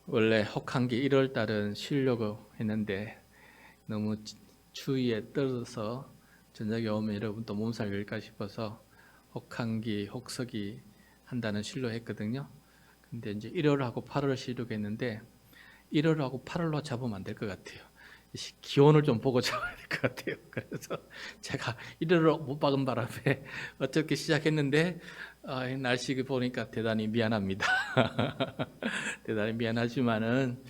원래 혹한기 1월 달은 쉬려고 했는데 너무 추위에 떨어서 저녁에 오면 여러분도 몸살 걸까 싶어서 혹한기, 혹서기 한다는 쉬려 했거든요. 근데 이제 1월하고 8월 쉬려고 했는데 1월하고 8월로 잡으면 안 될 것 같아요. 기온을 좀 보고 잡아야 될 것 같아요. 그래서 제가 1월을 못 박은 바람에 어떻게 시작했는데 날씨 보니까 대단히 미안합니다. 대단히 미안하지만은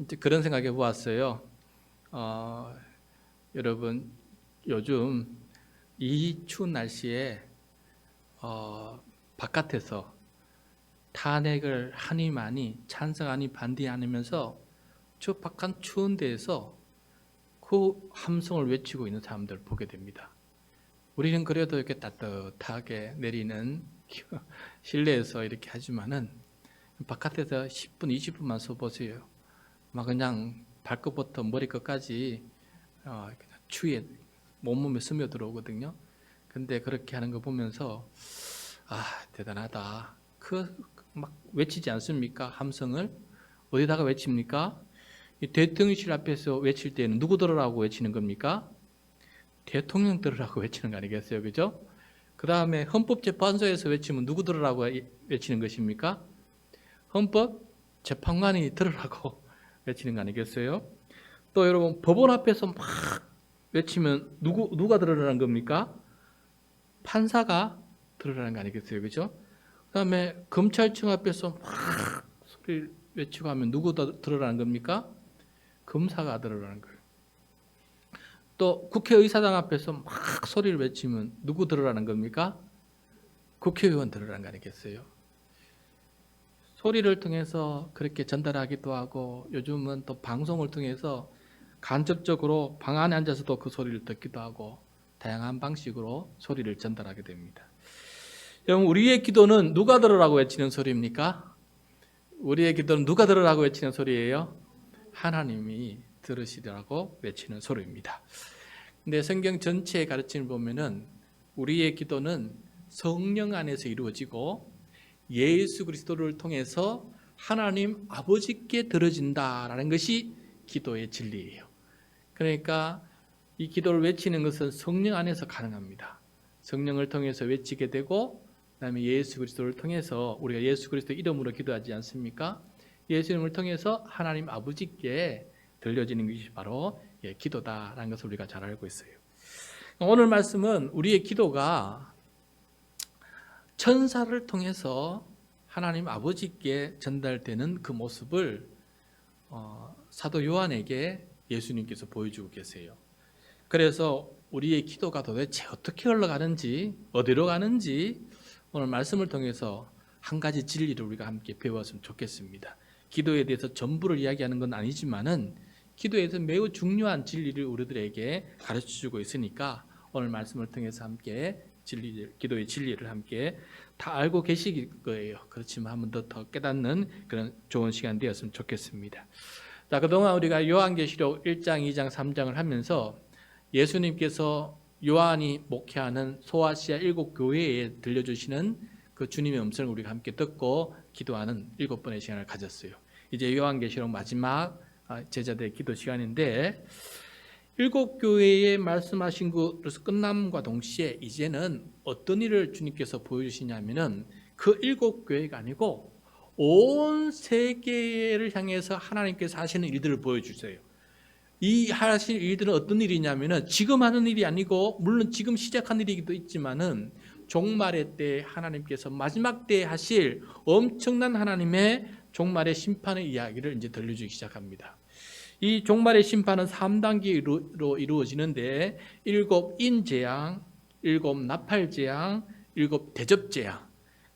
이제 그런 생각해 보았어요. 어, 여러분 요즘 이 추운 날씨에 바깥에서 탄핵을 하니 많이 찬성하니 반대하면서 저 바깥 추운 데에서 그 함성을 외치고 있는 사람들을 보게 됩니다. 우리는 그래도 이렇게 따뜻하게 내리는 실내에서 이렇게 하지만은 바깥에서 10분, 20분만 서 보세요. 막 그냥 발끝부터 머리끝까지 그냥 추위에 몸에 스며들어오거든요. 근데 그렇게 하는 거 보면서 대단하다. 막 외치지 않습니까? 함성을 어디다가 외칩니까? 이 대통령실 앞에서 외칠 때는 누구 들으라고 외치는 겁니까? 대통령 들으라고 외치는 거 아니겠어요, 그죠? 그 다음에 헌법재판소에서 외치면 누구 들으라고 외치는 것입니까? 헌법재판관이 들으라고 외치는 거 아니겠어요? 또 여러분 법원 앞에서 막 외치면 누가 들으라는 겁니까? 판사가 들으라는 거 아니겠어요, 그죠? 그 다음에 검찰청 앞에서 막 소리를 외치고 하면 누구 들으라는 겁니까? 검사가 들으라는 거예요. 또 국회의사당 앞에서 막 소리를 외치면 누구 들으라는 겁니까? 국회의원 들으라는 거 아니겠어요? 소리를 통해서 그렇게 전달하기도 하고 요즘은 또 방송을 통해서 간접적으로 방 안에 앉아서도 그 소리를 듣기도 하고 다양한 방식으로 소리를 전달하게 됩니다. 여러분 우리의 기도는 누가 들으라고 외치는 소리입니까? 우리의 기도는 누가 들으라고 외치는 소리예요? 하나님이 들으시라고 외치는 소리입니다. 근데 성경 전체의 가르침을 보면은 우리의 기도는 성령 안에서 이루어지고 예수 그리스도를 통해서 하나님 아버지께 들어진다라는 것이 기도의 진리예요. 그러니까 이 기도를 외치는 것은 성령 안에서 가능합니다. 성령을 통해서 외치게 되고 그다음에 예수 그리스도를 통해서 우리가 예수 그리스도 이름으로 기도하지 않습니까? 예수 이름을 통해서 하나님 아버지께 들려지는 것이 바로 기도다라는 것을 우리가 잘 알고 있어요. 오늘 말씀은 우리의 기도가 천사를 통해서 하나님 아버지께 전달되는 그 모습을 사도 요한에게 예수님께서 보여주고 계세요. 그래서 우리의 기도가 도대체 어떻게 흘러가는지 어디로 가는지 오늘 말씀을 통해서 한 가지 진리를 우리가 함께 배웠으면 좋겠습니다. 기도에 대해서 전부를 이야기하는 건 아니지만은 기도에서 매우 중요한 진리를 우리들에게 가르쳐주고 있으니까 오늘 말씀을 통해서 함께 기도의 진리를 함께 다 알고 계실 거예요. 그렇지만 한 번 더 깨닫는 그런 좋은 시간 되었으면 좋겠습니다. 자, 그동안 우리가 요한계시록 1장, 2장, 3장을 하면서 예수님께서 요한이 목회하는 소아시아 7교회에 들려주시는 그 주님의 음성을 우리가 함께 듣고 기도하는 7번의 시간을 가졌어요. 이제 요한계시록 마지막 제자들의 기도 시간인데 7교회에 말씀하신 것으로서 끝남과 동시에 이제는 어떤 일을 주님께서 보여주시냐면은 그 7교회가 아니고 온 세계를 향해서 하나님께서 하시는 일들을 보여주세요. 이 하실 일들은 어떤 일이냐면은 지금 하는 일이 아니고 물론 지금 시작한 일이기도 있지만은 종말의 때 하나님께서 마지막 때에 하실 엄청난 하나님의 종말의 심판의 이야기를 이제 들려주기 시작합니다. 이 종말의 심판은 3단계로 이루어지는데 7 인재앙, 7 나팔재앙, 7 대접재앙.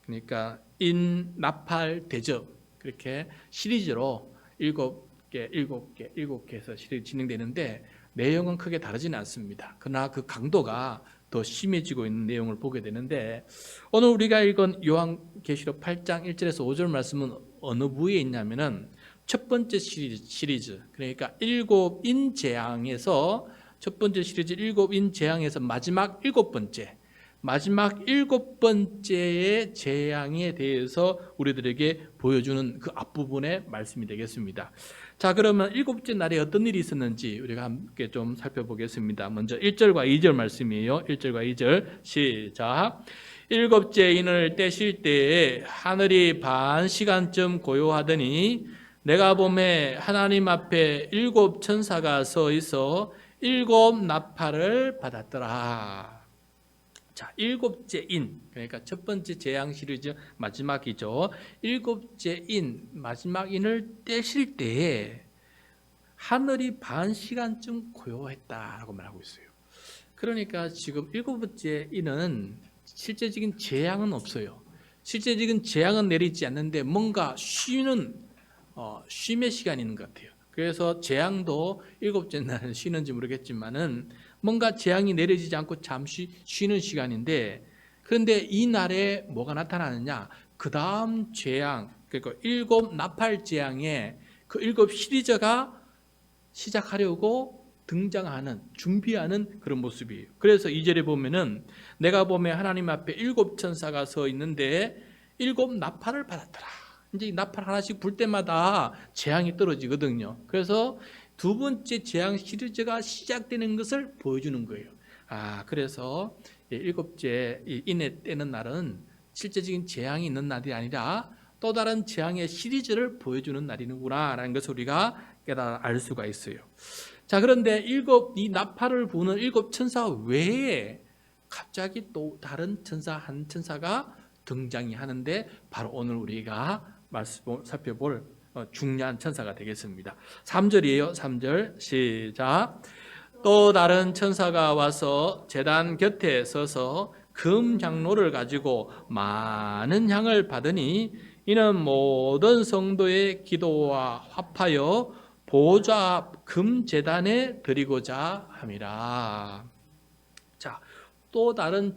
그러니까 인, 나팔, 대접 그렇게 시리즈로 7개에서 시리즈 진행되는데 내용은 크게 다르지는 않습니다. 그러나 그 강도가 더 심해지고 있는 내용을 보게 되는데 오늘 우리가 읽은 요한계시록 8장 1절에서 5절 말씀은 어느 부위에 있냐면은 첫 번째 시리즈 그러니까 7인 재앙에서 첫 번째 시리즈 7인 재앙에서 마지막 7번째 마지막 7번째의 재앙에 대해서 우리들에게 보여주는 그 앞부분의 말씀이 되겠습니다. 자, 그러면 7째 날에 어떤 일이 있었는지 우리가 함께 좀 살펴보겠습니다. 먼저 1절과 2절 말씀이에요. 1절과 2절 시작. 7째 인을 떼실 때에 하늘이 반 시간쯤 고요하더니 내가 보매 하나님 앞에 7 천사가 서 있어 7 나팔을 받았더라. 자, 7째 인, 그러니까 첫 번째 재앙 시리즈 마지막이죠. 7째 인, 마지막 인을 떼실 때에 하늘이 반 시간쯤 고요했다라고 말하고 있어요. 그러니까 지금 7번째 인은 실제적인 재앙은 없어요. 실제적인 재앙은 내리지 않는데 뭔가 쉬는 쉼의 시간이 있는 것 같아요. 그래서 재앙도 7째 날 쉬는지 모르겠지만은 뭔가 재앙이 내려지지 않고 잠시 쉬는 시간인데, 그런데 이 날에 뭐가 나타나느냐? 그 다음 재앙, 그러니까 7 나팔 재앙에 그 7 시리즈가 시작하려고 등장하는, 준비하는 그런 모습이에요. 그래서 2절에 보면은 내가 보매 하나님 앞에 7 천사가 서 있는데 7 나팔을 받았더라. 이제 나팔 하나씩 불 때마다 재앙이 떨어지거든요. 그래서 두 번째 재앙 시리즈가 시작되는 것을 보여주는 거예요. 그래서 7째 인에 떼는 날은 실제적인 재앙이 있는 날이 아니라 또 다른 재앙의 시리즈를 보여주는 날이구나라는 것을 우리가 깨달아 알 수가 있어요. 자, 그런데 이 나팔을 부는 7 천사 외에 갑자기 또 다른 천사 한 천사가 등장이 하는데 바로 오늘 우리가 살펴볼 중요한 천사가 되겠습니다. 3절이에요. 3절 시작. 또 다른 천사가 와서 제단 곁에 서서 금 향로를 가지고 많은 향을 받으니 이는 모든 성도의 기도와 화파여 보좌 앞 금 제단에 드리고자 함이라. 자, 또 다른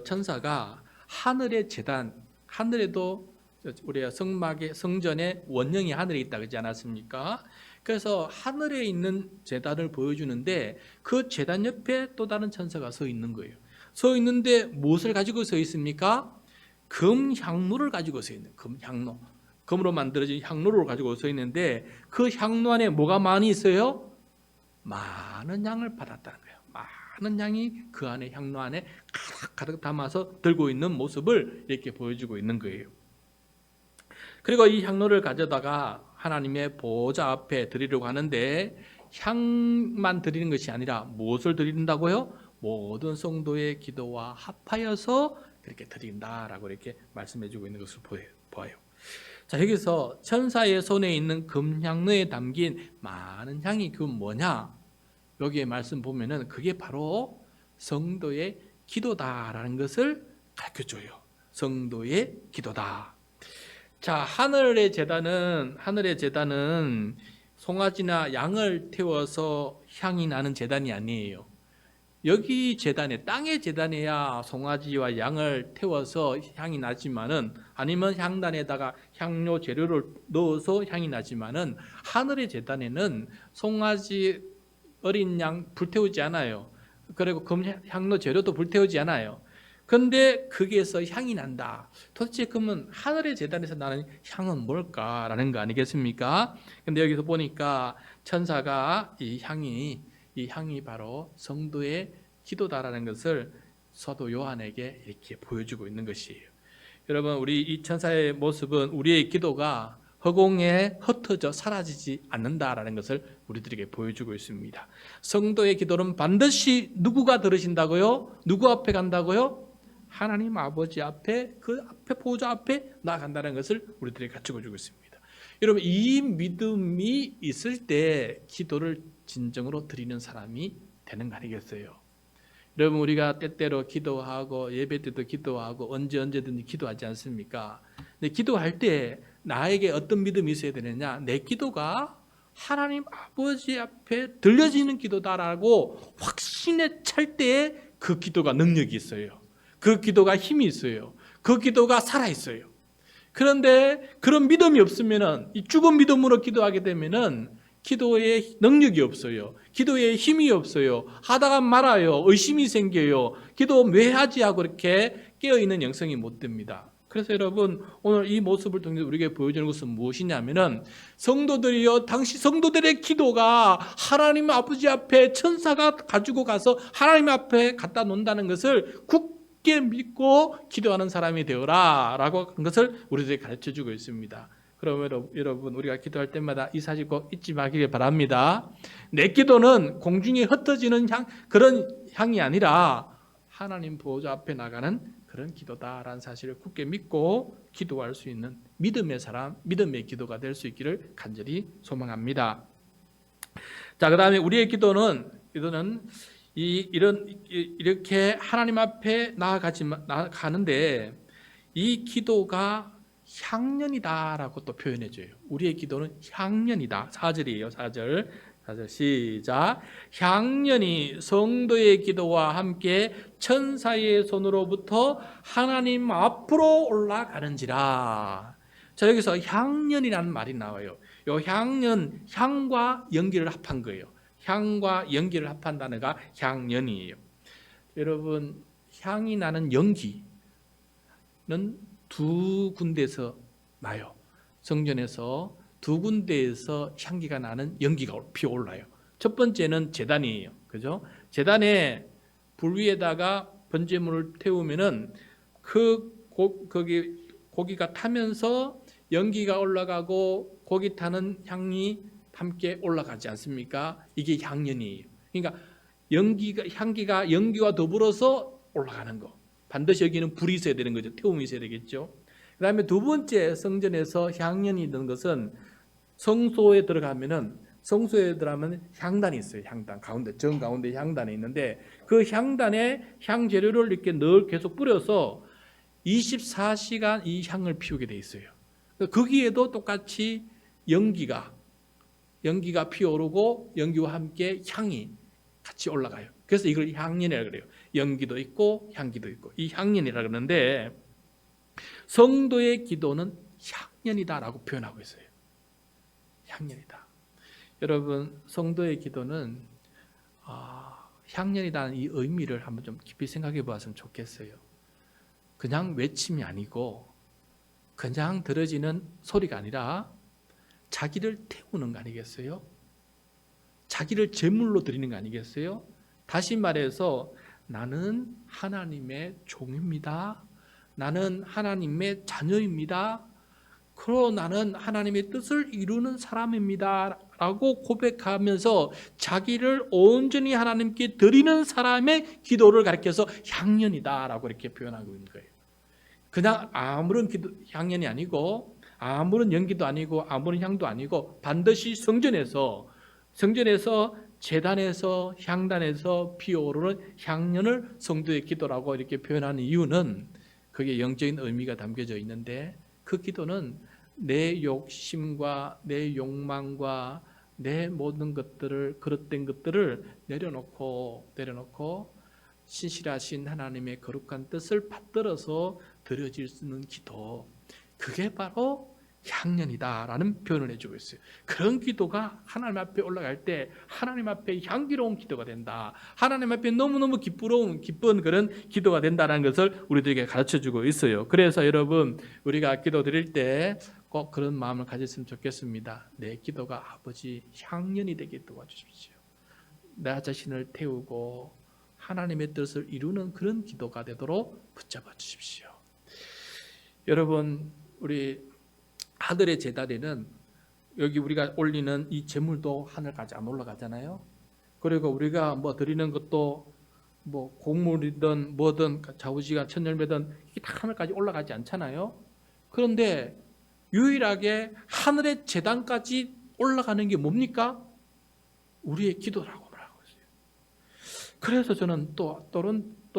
천사가 하늘의 제단, 하늘에도 우리가 성전의 원형이 하늘에 있다 그러지 않았습니까? 그래서 하늘에 있는 제단을 보여주는데 그 제단 옆에 또 다른 천사가 서 있는 거예요. 서 있는데 무엇을 가지고 서 있습니까? 금 향로를 가지고 서 있는, 금 향로. 금으로 만들어진 향로를 가지고 서 있는데 그 향로 안에 뭐가 많이 있어요? 많은 향을 받았다는 거예요. 많은 향이 그 안에, 향로 안에 가득 담아서 들고 있는 모습을 이렇게 보여주고 있는 거예요. 그리고 이 향로를 가져다가 하나님의 보좌 앞에 드리려고 하는데 향만 드리는 것이 아니라 무엇을 드린다고요? 모든 성도의 기도와 합하여서 그렇게 드린다라고 이렇게 말씀해주고 있는 것을 보아요. 자, 여기서 천사의 손에 있는 금향로에 담긴 많은 향이 그 뭐냐? 여기에 말씀 보면은 그게 바로 성도의 기도다라는 것을 가르쳐줘요. 성도의 기도다. 자, 하늘의 제단은 송아지나 양을 태워서 향이 나는 제단이 아니에요. 여기 제단에, 땅의 제단에야 송아지와 양을 태워서 향이 나지만은, 아니면 향단에다가 향료 재료를 넣어서 향이 나지만은, 하늘의 제단에는 송아지, 어린 양 불태우지 않아요. 그리고 향료 재료도 불태우지 않아요. 근데 거기에서 향이 난다. 도대체 그러면 하늘의 제단에서 나는 향은 뭘까라는 거 아니겠습니까? 근데 여기서 보니까 천사가 이 향이 바로 성도의 기도다라는 것을 사도 요한에게 이렇게 보여주고 있는 것이에요. 여러분, 우리 이 천사의 모습은 우리의 기도가 허공에 흩어져 사라지지 않는다라는 것을 우리들에게 보여주고 있습니다. 성도의 기도는 반드시 누구가 들으신다고요? 누구 앞에 간다고요? 하나님 아버지 앞에, 그 앞에, 보좌 앞에 나아간다는 것을 우리들에게 가르쳐 주고 있습니다. 여러분, 이 믿음이 있을 때 기도를 진정으로 드리는 사람이 되는 거 아니겠어요? 여러분, 우리가 때때로 기도하고 예배 때도 기도하고 언제든지 기도하지 않습니까? 근데 기도할 때 나에게 어떤 믿음이 있어야 되느냐? 내 기도가 하나님 아버지 앞에 들려지는 기도다라고 확신에 찰 때에 그 기도가 능력이 있어요. 그 기도가 힘이 있어요. 그 기도가 살아있어요. 그런데 그런 믿음이 없으면은, 이 죽은 믿음으로 기도하게 되면은 기도에 능력이 없어요. 기도에 힘이 없어요. 하다가 말아요. 의심이 생겨요. 기도 왜 하지 하고 이렇게 깨어있는 영성이 못 됩니다. 그래서 여러분 오늘 이 모습을 통해서 우리에게 보여주는 것은 무엇이냐면은 성도들이요, 당시 성도들의 기도가 하나님 아버지 앞에 천사가 가지고 가서 하나님 앞에 갖다 놓는다는 것을 굳게 믿고 기도하는 사람이 되어라 라고 한 것을 우리들에게 가르쳐주고 있습니다. 그러면 여러분 우리가 기도할 때마다 이 사실 꼭 잊지 마시길 바랍니다. 내 기도는 공중에 흩어지는 그런 향이 아니라 하나님 보호자 앞에 나가는 그런 기도다라는 사실을 굳게 믿고 기도할 수 있는 믿음의 사람, 믿음의 기도가 될 수 있기를 간절히 소망합니다. 자, 그다음에 우리의 기도는 이렇게 하나님 앞에 나아가는데 이 기도가 향년이다라고 또 표현해줘요. 우리의 기도는 향년이다. 4절이에요. 4절 시작. 향년이 성도의 기도와 함께 천사의 손으로부터 하나님 앞으로 올라가는지라. 자, 여기서 향년이라는 말이 나와요. 요 향년, 향과 연기를 합한 거예요. 향과 연기를 합한 단어가 향년이에요. 여러분, 향이 나는 연기는 두 군데에서 나요. 성전에서 두 군데에서 향기가 나는 연기가 피어올라요. 첫 번째는 제단이에요. 그죠? 제단에 불 위에다가 번제물을 태우면은 거기 고기가 타면서 연기가 올라가고 고기 타는 향이 함께 올라가지 않습니까? 이게 향연이에요. 그러니까 향기가 연기와 더불어서 올라가는 거. 반드시 여기는 불이 있어야 되는 거죠. 태움이 있어야 되겠죠. 그 다음에 두 번째 성전에서 향연이 있는 것은 성소에 들어가면 향단이 있어요. 향단 정 가운데 향단이 있는데 그 향단에 향 재료를 이렇게 늘 계속 뿌려서 24시간 이 향을 피우게 돼 있어요. 거기에도 똑같이 연기가 피어오르고 연기와 함께 향이 같이 올라가요. 그래서 이걸 향연이라고 그래요. 연기도 있고 향기도 있고 이 향연이라고 그러는데 성도의 기도는 향연이다라고 표현하고 있어요. 향연이다. 여러분 성도의 기도는 향연이라는 이 의미를 한번 좀 깊이 생각해 보았으면 좋겠어요. 그냥 외침이 아니고 그냥 들어지는 소리가 아니라 자기를 태우는 거 아니겠어요? 자기를 제물로 드리는 거 아니겠어요? 다시 말해서 나는 하나님의 종입니다. 나는 하나님의 자녀입니다. 그러나 나는 하나님의 뜻을 이루는 사람입니다. 라고 고백하면서 자기를 온전히 하나님께 드리는 사람의 기도를 가리켜서 향연이다 라고 이렇게 표현하고 있는 거예요. 그냥 아무런 향연이 아니고 아무런 연기도 아니고 아무런 향도 아니고 반드시 성전에서 제단에서 향단에서 피어오르는 향연을 성도의 기도라고 이렇게 표현하는 이유는 그게 영적인 의미가 담겨져 있는데 그 기도는 내 욕심과 내 욕망과 내 모든 것들을 그릇된 것들을 내려놓고 신실하신 하나님의 거룩한 뜻을 받들어서 드려질 수 있는 기도, 그게 바로 향연이다라는 표현을 해주고 있어요. 그런 기도가 하나님 앞에 올라갈 때 하나님 앞에 향기로운 기도가 된다. 하나님 앞에 너무너무 기쁜 그런 기도가 된다는 것을 우리들에게 가르쳐주고 있어요. 그래서 여러분 우리가 기도 드릴 때 꼭 그런 마음을 가졌으면 좋겠습니다. 내 기도가 아버지 향연이 되게 도와주십시오. 나 자신을 태우고 하나님의 뜻을 이루는 그런 기도가 되도록 붙잡아 주십시오. 여러분 우리 하늘의 제단에는 여기 우리가 올리는 이 제물도 하늘까지 안 올라가잖아요. 그리고 우리가 뭐 드리는 것도 뭐 곡물이든 뭐든 좌우지간 천열매든 이게 다 하늘까지 올라가지 않잖아요. 그런데 유일하게 하늘의 제단까지 올라가는 게 뭡니까? 우리의 기도라고 말하고 있어요. 그래서 저는 또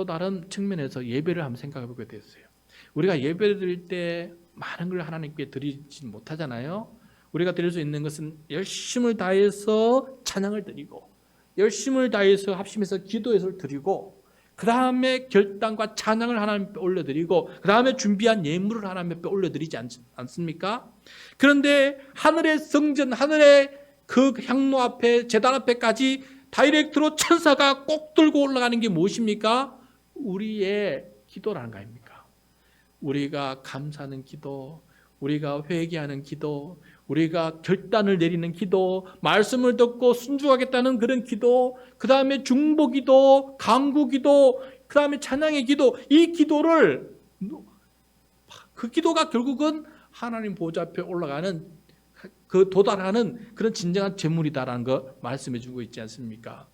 다른 측면에서 예배를 한번 생각해 보게 됐어요. 우리가 예배를 드릴 때 많은 걸 하나님께 드리지 못하잖아요. 우리가 드릴 수 있는 것은 열심을 다해서 찬양을 드리고 열심을 다해서 합심해서 기도해서 드리고 그 다음에 결단과 찬양을 하나님 앞에 올려드리고 그 다음에 준비한 예물을 하나님 앞에 올려드리지 않습니까? 그런데 하늘의 성전, 하늘의 그 향로 앞에 제단 앞에까지 다이렉트로 천사가 꼭 들고 올라가는 게 무엇입니까? 우리의 기도라는 거 아닙니까? 우리가 감사하는 기도, 우리가 회개하는 기도, 우리가 결단을 내리는 기도, 말씀을 듣고 순종하겠다는 그런 기도, 그 다음에 중보기도, 강구기도, 그 다음에 찬양의 기도, 이 기도를, 그 기도가 결국은 하나님 보좌 앞에 올라가는, 그 도달하는 그런 진정한 제물이다라는 거 말씀해 주고 있지 않습니까?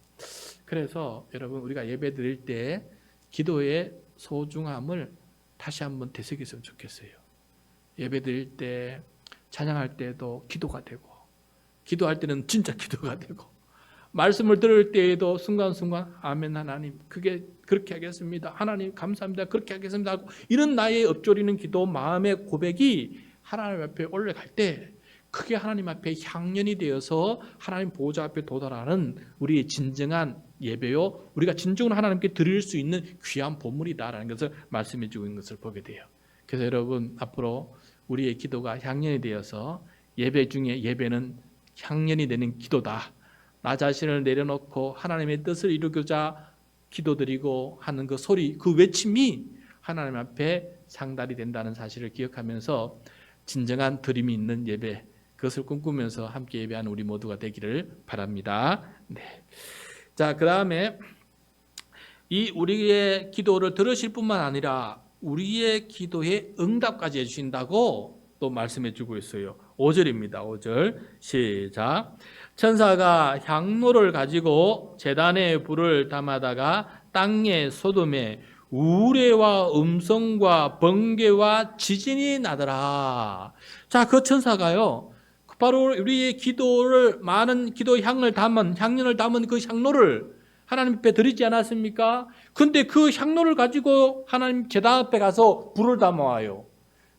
그래서 여러분, 우리가 예배 드릴 때 기도의 소중함을 다시 한번 되새겼으면 좋겠어요. 예배 드릴 때, 찬양할 때도 기도가 되고, 기도할 때는 진짜 기도가 되고, 말씀을 들을 때에도 순간순간 아멘 하나님 그렇게 하겠습니다. 하나님 감사합니다. 그렇게 하겠습니다 하고, 이런 나의 엎조리는 기도, 마음의 고백이 하나님 앞에 올라갈 때 그게 하나님 앞에 향연이 되어서 하나님 보좌 앞에 도달하는 우리의 진정한 예배요, 우리가 진정으로 하나님께 드릴 수 있는 귀한 보물이다라는 것을 말씀해 주고 있는 것을 보게 돼요. 그래서 여러분, 앞으로 우리의 기도가 향연이 되어서 예배 중에 예배는 향연이 되는 기도다, 나 자신을 내려놓고 하나님의 뜻을 이루고자 기도드리고 하는 그 소리, 그 외침이 하나님 앞에 상달이 된다는 사실을 기억하면서 진정한 드림이 있는 예배, 그것을 꿈꾸면서 함께 예배하는 우리 모두가 되기를 바랍니다. 네. 자, 그 다음에 이 우리의 기도를 들으실 뿐만 아니라 우리의 기도에 응답까지 해주신다고 또 말씀해 주고 있어요. 5절입니다. 5절 시작. 천사가 향로를 가지고 제단에 불을 담아다가 땅의 소돔에 우레와 음성과 번개와 지진이 나더라. 자, 그 천사가요, 바로 우리의 기도를, 많은 기도 향연을 담은 그 향로를 하나님 앞에 드리지 않았습니까? 근데 그 향로를 가지고 하나님 제단 앞에 가서 불을 담아와요.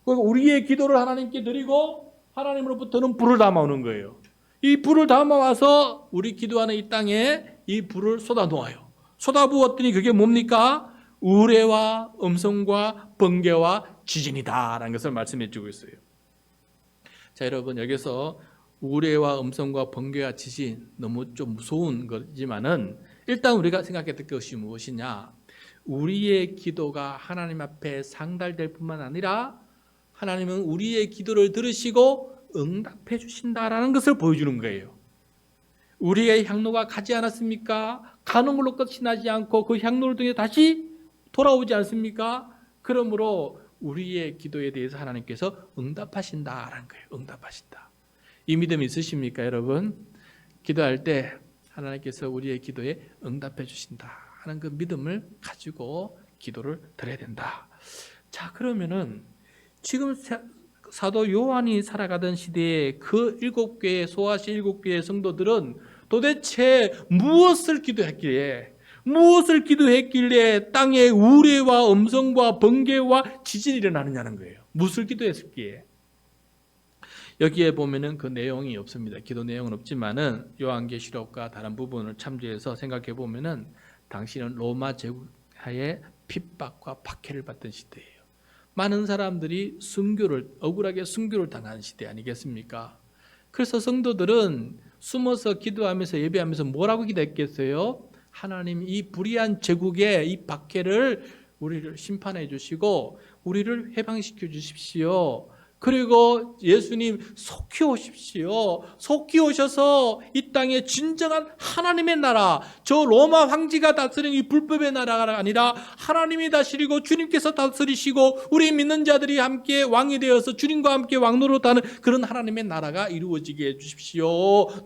우리의 기도를 하나님께 드리고 하나님으로부터는 불을 담아오는 거예요. 이 불을 담아와서 우리 기도하는 이 땅에 이 불을 쏟아놓아요. 쏟아부었더니 그게 뭡니까? 우레와 음성과 번개와 지진이다라는 것을 말씀해 주고 있어요. 자, 여러분, 여기서 우레와 음성과 번개와 지진, 너무 좀 무서운 거지만은 일단 우리가 생각해야 될 것이 무엇이냐? 우리의 기도가 하나님 앞에 상달될 뿐만 아니라 하나님은 우리의 기도를 들으시고 응답해 주신다라는 것을 보여주는 거예요. 우리의 향로가 가지 않았습니까? 가는 걸로 끝이 나지 않고 그 향로를 통해 다시 돌아오지 않습니까? 그러므로 우리의 기도에 대해서 하나님께서 응답하신다라는 거예요. 응답하신다. 이 믿음이 있으십니까, 여러분? 기도할 때 하나님께서 우리의 기도에 응답해 주신다 하는 그 믿음을 가지고 기도를 드려야 된다. 자, 그러면은 지금 사도 요한이 살아가던 시대에 그 7교회, 소아시 7교회 성도들은 도대체 무엇을 기도했길래 땅에 우레와 음성과 번개와 지진이 일어나느냐는 거예요. 무엇을 기도했을기에? 여기에 보면은 그 내용이 없습니다. 기도 내용은 없지만은 요한계시록과 다른 부분을 참조해서 생각해 보면은 당시는 로마 제국하에 핍박과 박해를 받던 시대예요. 많은 사람들이 억울하게 순교를 당하는 시대 아니겠습니까? 그래서 성도들은 숨어서 기도하면서 예배하면서 뭐라고 기도했겠어요? 하나님, 이 불의한 제국의 이 박해를 우리를 심판해 주시고 우리를 해방시켜 주십시오. 그리고 예수님 속히 오십시오. 속히 오셔서 이 땅에 진정한 하나님의 나라, 저 로마 황제가 다스리는 이 불법의 나라가 아니라 하나님이 다스리고 주님께서 다스리시고 우리 믿는 자들이 함께 왕이 되어서 주님과 함께 왕노릇하는 그런 하나님의 나라가 이루어지게 해주십시오.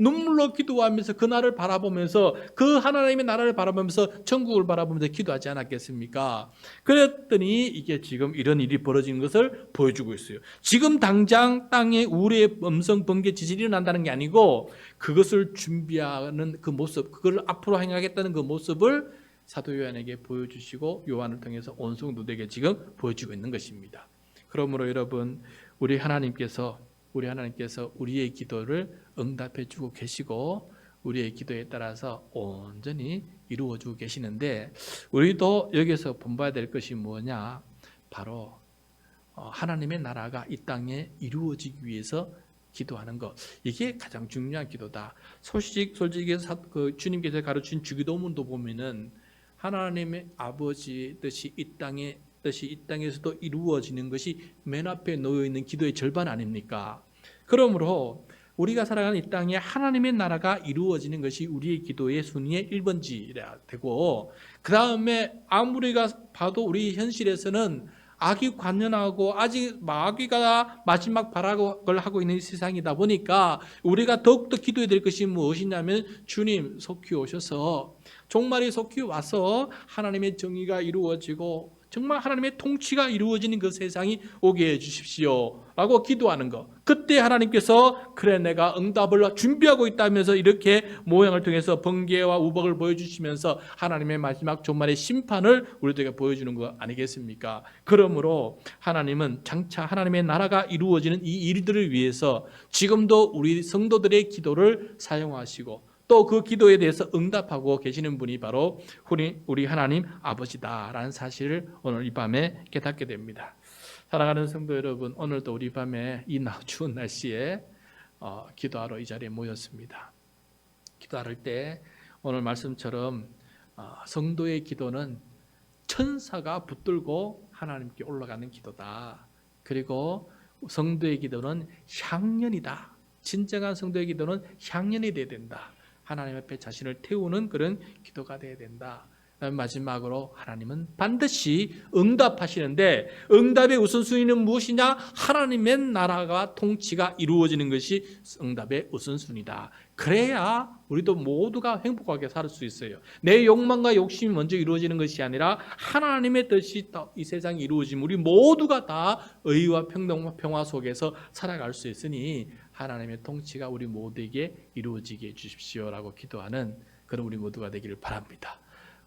눈물로 기도하면서 그 나라를 바라보면서, 그 하나님의 나라를 바라보면서 천국을 바라보면서 기도하지 않았겠습니까? 그랬더니 이게 지금 이런 일이 벌어지는 것을 보여주고 있어요. 지금 당장 땅에 우레의 음성, 번개, 지진이 일어난다는 게 아니고 그것을 준비하는 그 모습, 그걸 앞으로 행하겠다는 그 모습을 사도 요한에게 보여주시고 요한을 통해서 온 성도들에게 지금 보여주고 있는 것입니다. 그러므로 여러분, 우리 하나님께서 우리의 기도를 응답해 주고 계시고 우리의 기도에 따라서 온전히 이루어 주고 계시는데, 우리도 여기서 본봐야 될 것이 뭐냐? 바로 하나님의 나라가 이 땅에 이루어지기 위해서 기도하는 것, 이게 가장 중요한 기도다. 솔직히 주님께서 가르친 주기도문도 보면은 하나님의 아버지 뜻이 이 땅에서도 이루어지는 것이 맨 앞에 놓여 있는 기도의 절반 아닙니까? 그러므로 우리가 살아가는 이 땅에 하나님의 나라가 이루어지는 것이 우리의 기도의 순위의 1번지라 되고, 그 다음에 아무리가 봐도 우리 현실에서는 악이 관연하고 아직 마귀가 마지막 발악을 하고 있는 세상이다 보니까 우리가 더욱더 기도해야 될 것이 무엇이냐면, 주님 속히 오셔서 종말이 속히 와서 하나님의 정의가 이루어지고 정말 하나님의 통치가 이루어지는 그 세상이 오게 해주십시오 라고 기도하는 것. 그때 하나님께서 그래 내가 응답을 준비하고 있다면서 이렇게 모양을 통해서 번개와 우박을 보여주시면서 하나님의 마지막 종말의 심판을 우리들에게 보여주는 것 아니겠습니까? 그러므로 하나님은 장차 하나님의 나라가 이루어지는 이 일들을 위해서 지금도 우리 성도들의 기도를 사용하시고 또 그 기도에 대해서 응답하고 계시는 분이 바로 우리 하나님 아버지다라는 사실을 오늘 이 밤에 깨닫게 됩니다. 사랑하는 성도 여러분, 오늘도 우리 밤에 이 추운 날씨에 기도하러 이 자리에 모였습니다. 기도할 때 오늘 말씀처럼 성도의 기도는 천사가 붙들고 하나님께 올라가는 기도다. 그리고 성도의 기도는 향연이다. 진정한 성도의 기도는 향연이 되어야 된다. 하나님 앞에 자신을 태우는 그런 기도가 되어야 된다. 마지막으로 하나님은 반드시 응답하시는데, 응답의 우선순위는 무엇이냐? 하나님의 나라가 통치가 이루어지는 것이 응답의 우선순위다. 그래야 우리도 모두가 행복하게 살 수 있어요. 내 욕망과 욕심이 먼저 이루어지는 것이 아니라 하나님의 뜻이 이 세상에 이루어지면 우리 모두가 다 의와 평화 속에서 살아갈 수 있으니 하나님의 통치가 우리 모두에게 이루어지게 해주십시오라고 기도하는 그런 우리 모두가 되기를 바랍니다.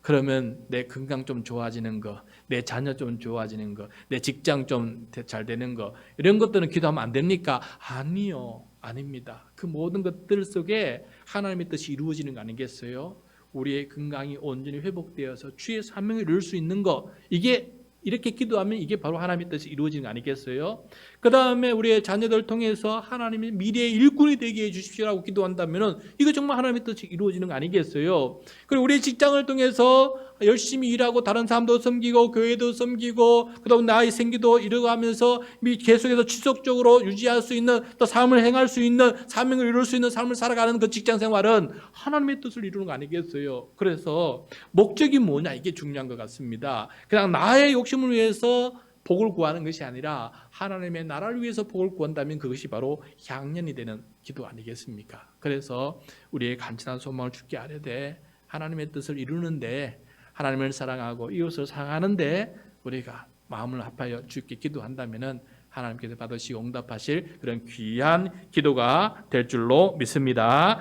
그러면 내 건강 좀 좋아지는 거, 내 자녀 좀 좋아지는 거, 내 직장 좀 잘 되는 거, 이런 것들은 기도하면 안 됩니까? 아니요, 아닙니다. 그 모든 것들 속에 하나님의 뜻이 이루어지는 거 아니겠어요? 우리의 건강이 온전히 회복되어서 주의 사명을 이룰 수 있는 거, 이게 이렇게 기도하면 이게 바로 하나님의 뜻이 이루어지는 거 아니겠어요? 그 다음에 우리의 자녀들 통해서 하나님의 미래의 일꾼이 되게 해주십시오라고 기도한다면 이거 정말 하나님의 뜻이 이루어지는 거 아니겠어요? 그리고 우리의 직장을 통해서 열심히 일하고 다른 사람도 섬기고 교회도 섬기고 그다음 나의 생기도 이루어가면서 계속해서 지속적으로 유지할 수 있는 또 삶을 행할 수 있는 사명을 이룰 수 있는 삶을 살아가는 그 직장 생활은 하나님의 뜻을 이루는 거 아니겠어요? 그래서 목적이 뭐냐, 이게 중요한 것 같습니다. 그냥 나의 욕심을 위해서 복을 구하는 것이 아니라 하나님의 나라를 위해서 복을 구한다면 그것이 바로 향연이 되는 기도 아니겠습니까? 그래서 우리의 간절한 소망을 주께 아뢰되 하나님의 뜻을 이루는데, 하나님을 사랑하고 이웃을 사랑하는데 우리가 마음을 합하여 주께 기도한다면 하나님께서 받으시고 응답하실 그런 귀한 기도가 될 줄로 믿습니다.